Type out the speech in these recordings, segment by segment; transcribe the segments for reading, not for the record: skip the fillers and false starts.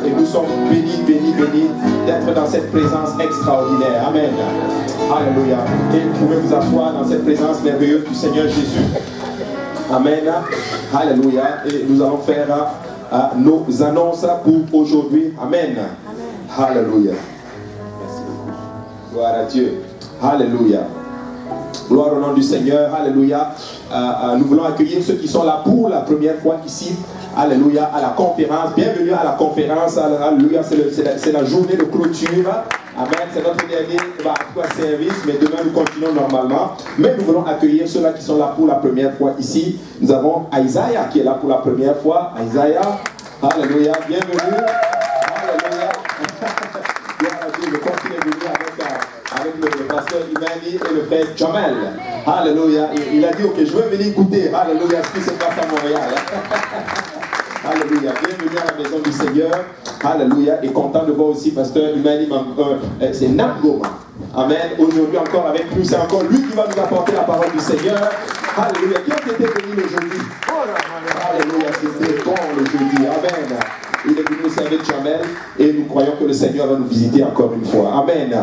Et nous sommes bénis, bénis, bénis d'être dans cette présence extraordinaire. Amen. Alléluia. Et vous pouvez vous asseoir dans cette présence merveilleuse du Seigneur Jésus. Amen. Alléluia. Et nous allons faire nos annonces pour aujourd'hui. Amen. Alléluia. Merci beaucoup. Gloire à Dieu. Alléluia. Gloire au nom du Seigneur. Alléluia. Nous voulons accueillir ceux qui sont là pour la première fois ici. Alléluia. À la conférence. Bienvenue à la conférence. Alléluia. C'est la journée de clôture. Amen. C'est notre dernier service. Mais demain nous continuons normalement. Mais nous voulons accueillir ceux-là qui sont là pour la première fois ici. Nous avons Isaiah qui est là pour la première fois. Isaiah. Alléluia. Bienvenue. Alléluia. Gloire à Dieu. Je continue de venir avec le pasteur Imani et le frère Jamel. Alléluia. Il a dit, ok, je veux venir goûter. Alléluia, ce qui se passe à Montréal. Alléluia. Bienvenue à la maison du Seigneur. Alléluia. Et content de voir aussi pasteur Imani, c'est Nangoma. Amen. Aujourd'hui encore avec nous, c'est encore lui qui va nous apporter la parole du Seigneur. Alléluia. Qui a été béni le jeudi? Alléluia. C'était bon le jeudi. Amen. Il est venu aussi avec Jamel et nous croyons que le Seigneur va nous visiter encore une fois. Amen.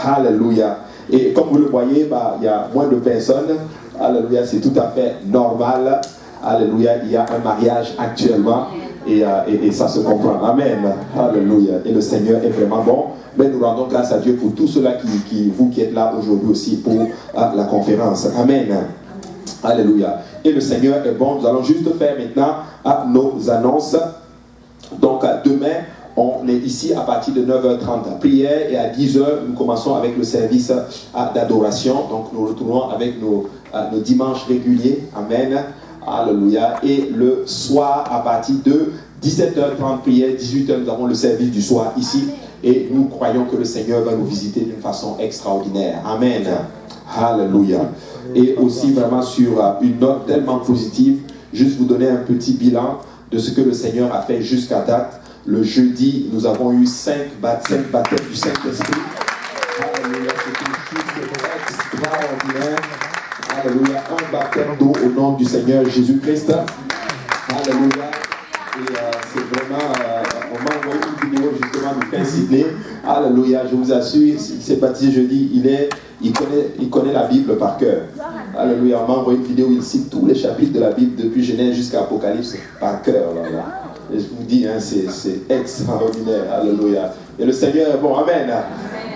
Alléluia. Et comme vous le voyez, il y a moins de personnes. Alléluia, c'est tout à fait normal. Alléluia, il y a un mariage actuellement et ça se comprend. Amen. Alléluia. Et le Seigneur est vraiment bon. Mais nous rendons grâce à Dieu pour tous ceux-là vous qui êtes là aujourd'hui aussi pour la conférence. Amen. Alléluia. Et le Seigneur est bon. Nous allons juste faire maintenant nos annonces. Donc demain, on est ici à partir de 9h30 prière et à 10h, nous commençons avec le service d'adoration. Donc nous retournons avec nos dimanches réguliers. Amen. Alléluia. Et le soir, à partir de 17h30 prière, 18h, nous avons le service du soir ici. Et nous croyons que le Seigneur va nous visiter d'une façon extraordinaire. Amen. Alléluia. Et aussi vraiment sur une note tellement positive, juste vous donner un petit bilan de ce que le Seigneur a fait jusqu'à date. Le jeudi, nous avons eu 5 baptêmes du Saint-Esprit. Alléluia, c'était extraordinaire. Alléluia, un baptême d'eau au nom du Seigneur Jésus-Christ. Alléluia. Et c'est vraiment, on m'a envoyé une vidéo justement du Père Sidney. Alléluia, je vous assure, il s'est baptisé jeudi, il connaît la Bible par cœur. Alléluia, on m'a envoyé une vidéo où il cite tous les chapitres de la Bible depuis Genèse jusqu'à Apocalypse par cœur. Là. Et je vous dis, c'est extraordinaire. Alléluia. Et le Seigneur est bon. Amen.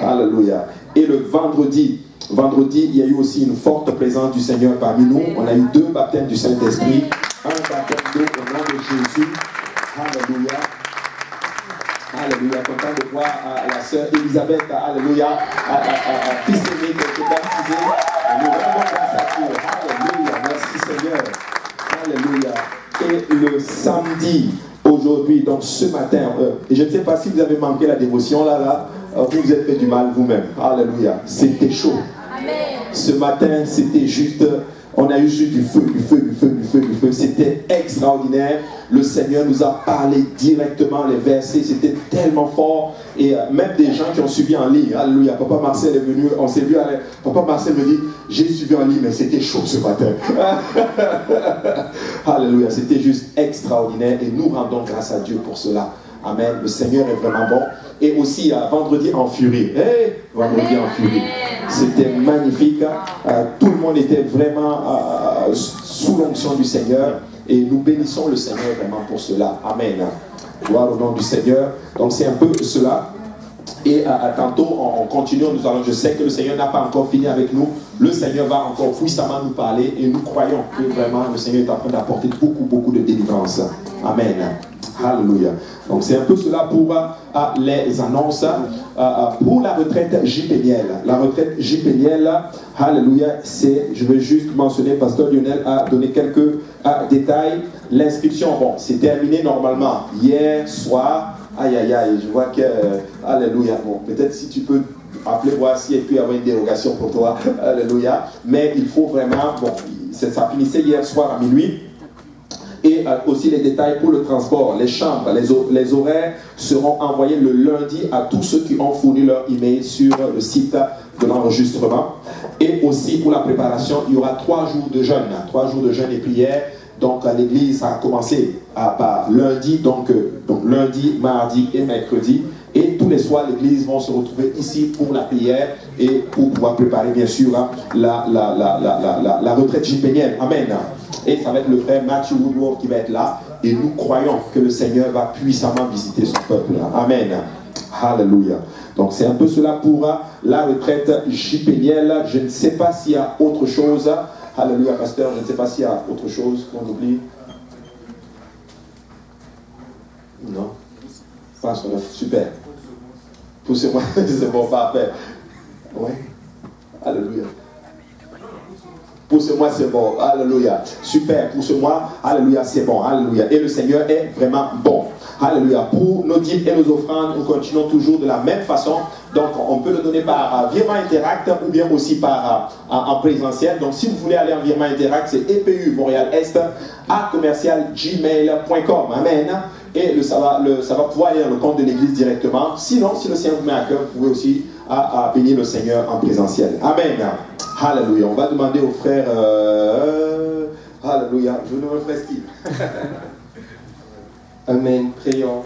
Alléluia. Et le vendredi, il y a eu aussi une forte présence du Seigneur parmi nous. On a eu 2 baptêmes du Saint-Esprit. Un baptême d'eau au nom de Jésus. Alléluia. Alléluia. Content de voir la sœur Elisabeth. Alléluia. Fils aimé qui est baptisé. Nous rendons grâce à Dieu. Alléluia. Merci Seigneur. Alléluia. Et le samedi, aujourd'hui, donc ce matin, et je ne sais pas si vous avez manqué la dévotion vous vous êtes fait du mal vous-même. Alléluia. C'était chaud. Amen. Ce matin, c'était juste, on a eu juste du feu. C'était extraordinaire. Le Seigneur nous a parlé directement, les versets, c'était tellement fort. Et même des gens qui ont suivi en ligne. Alléluia. Papa Marcel est venu, on s'est vu. Papa Marcel me dit, j'ai suivi en ligne, mais c'était chaud ce matin. Alléluia. C'était juste extraordinaire. Et nous rendons grâce à Dieu pour cela. Amen. Le Seigneur est vraiment bon. Et aussi, vendredi en furie. Vendredi en furie. C'était magnifique. Tout le monde était vraiment sous l'onction du Seigneur. Et nous bénissons le Seigneur vraiment pour cela. Amen. Gloire au nom du Seigneur. Donc c'est un peu cela. Et tantôt, on continue. Je sais que le Seigneur n'a pas encore fini avec nous. Le Seigneur va encore puissamment nous parler. Et nous croyons que vraiment le Seigneur est en train d'apporter beaucoup de délivrance. Amen. Alléluia. Donc c'est un peu cela pour les annonces. Pour la retraite JPNL. La retraite JPNL, alléluia, je vais juste mentionner, Pasteur Lionel a donné quelques détails. L'inscription, c'est terminé normalement hier soir. Aïe, je vois que, alléluia, peut-être si tu peux appeler voir s'il peut y avoir une dérogation pour toi, alléluia. Mais il faut vraiment, ça finissait hier soir à minuit. Et aussi les détails pour le transport, les chambres, les horaires seront envoyés le lundi à tous ceux qui ont fourni leur email sur le site de l'enregistrement. Et aussi pour la préparation, il y aura 3 jours de jeûne, 3 jours de jeûne et prière. Donc l'église a commencé par lundi, donc lundi, mardi et mercredi. Et tous les soirs, l'église va se retrouver ici pour la prière et pour pouvoir préparer, bien sûr, la retraite jipénienne. Amen. Et ça va être le frère Matthew Woodward qui va être là. Et nous croyons que le Seigneur va puissamment visiter son peuple. Amen. Alléluia. Donc c'est un peu cela pour la retraite jipénienne. Je ne sais pas s'il y a autre chose. Alléluia, pasteur. Je ne sais pas s'il y a autre chose qu'on oublie. Non. Super. Poussez-moi, c'est bon, parfait. Oui. Alléluia. Poussez-moi, c'est bon. Alléluia. Super. Poussez-moi. Alléluia, c'est bon. Alléluia. Et le Seigneur est vraiment bon. Alléluia. Pour nos dîmes et nos offrandes, nous continuons toujours de la même façon. Donc, on peut le donner par virement Interact ou bien aussi par en présentiel. Donc, si vous voulez aller en virement Interact, c'est EPU Montréal Est à commercial@gmail.com. Amen. Et ça va pouvoir aller dans le compte de l'église directement. Sinon, si le Seigneur vous met à cœur, vous pouvez aussi bénir le Seigneur en présentiel. Amen. Alléluia. On va demander au frère. Alléluia. Je vous demande le frère Steve. Amen. Prions.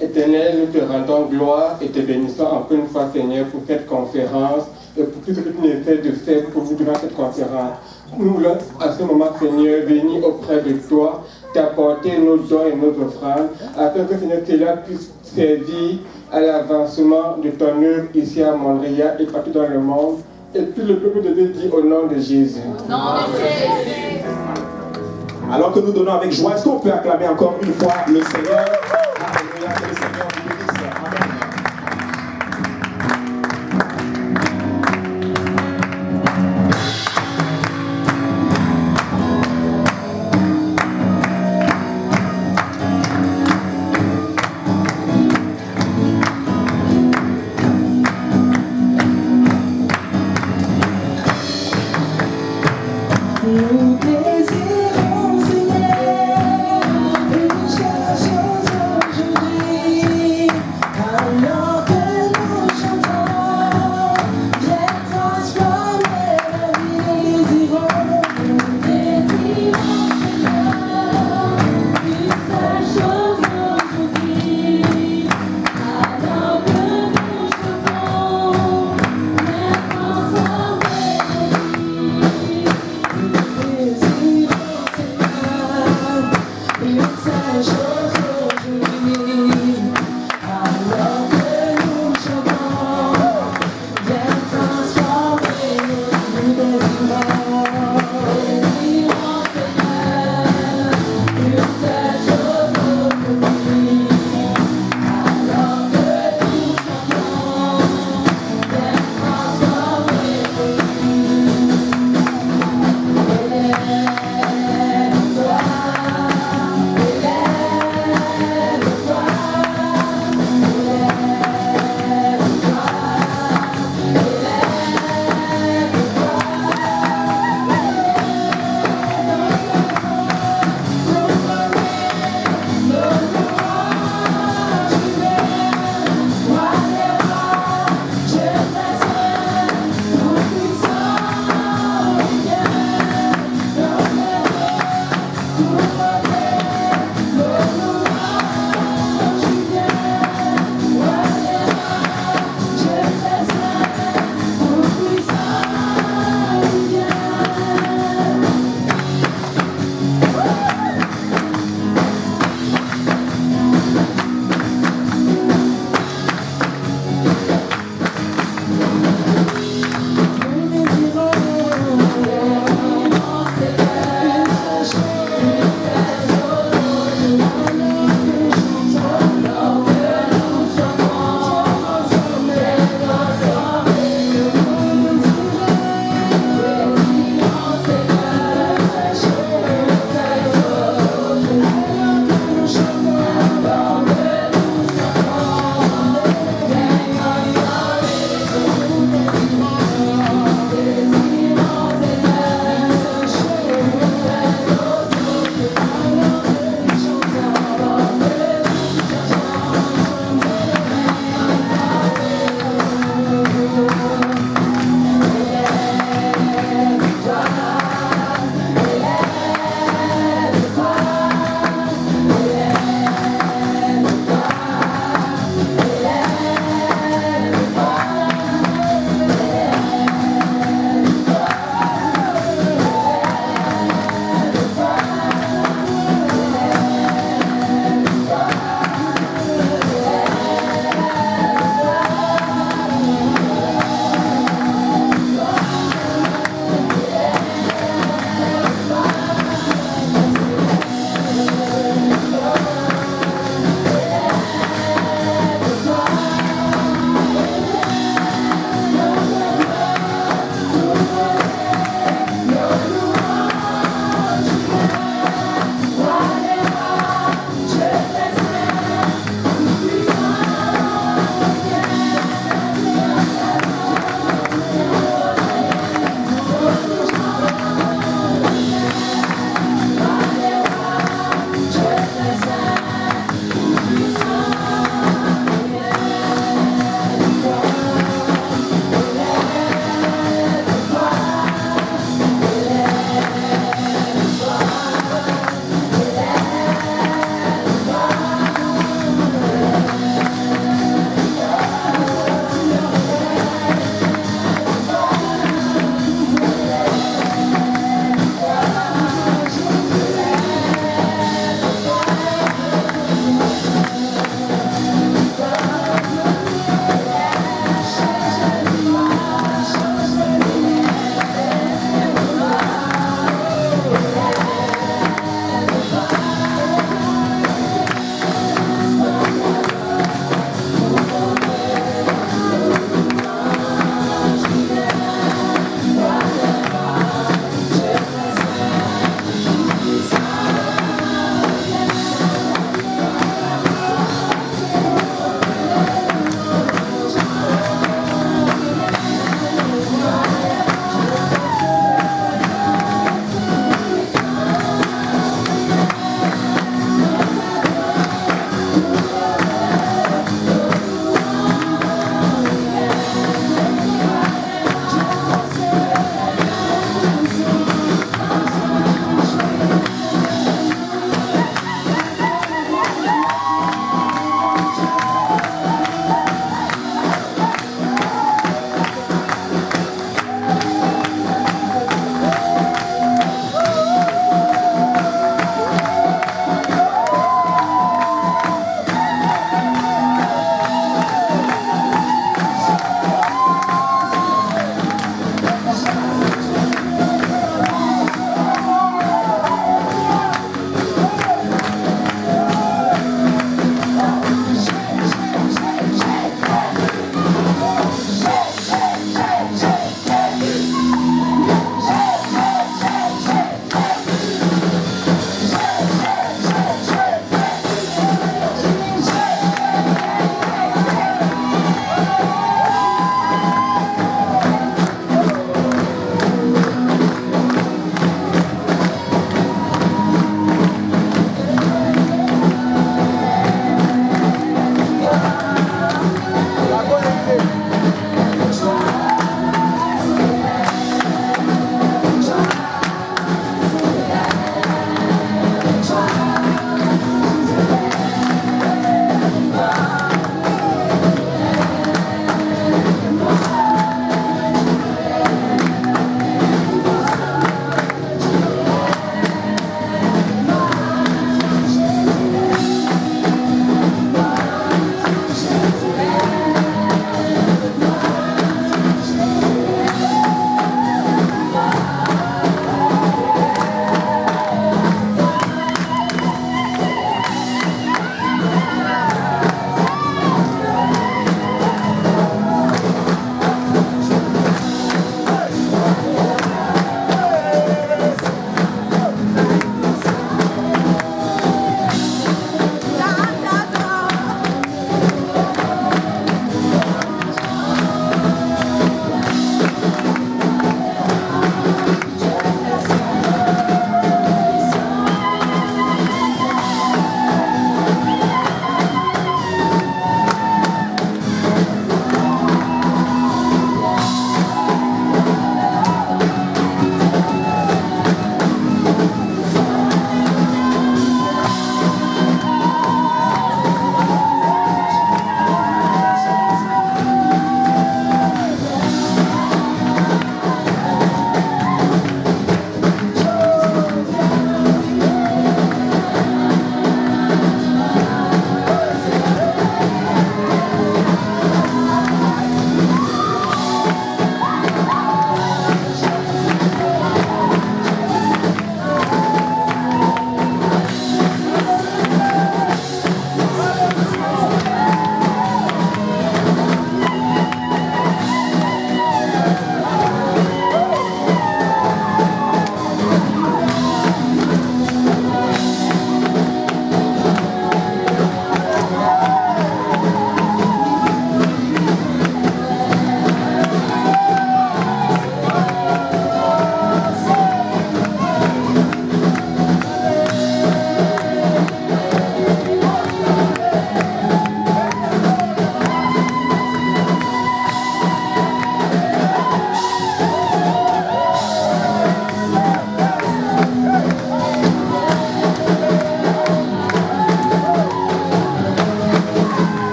Éternel, nous te rendons gloire et te bénissons encore une fois, Seigneur, pour cette conférence et pour tout ce que tu nous fais de faire pour nous durant cette conférence. Nous voulons à ce moment, Seigneur, venir auprès de toi, t'apporter nos dons et nos offrandes, afin que, Seigneur, cela puisse servir à l'avancement de ton œuvre ici à Montréal et partout dans le monde. Et tout le peuple de Dieu dit au nom de Jésus. Au nom de Jésus. Alors que nous donnons avec joie, est-ce qu'on peut acclamer encore une fois le Seigneur?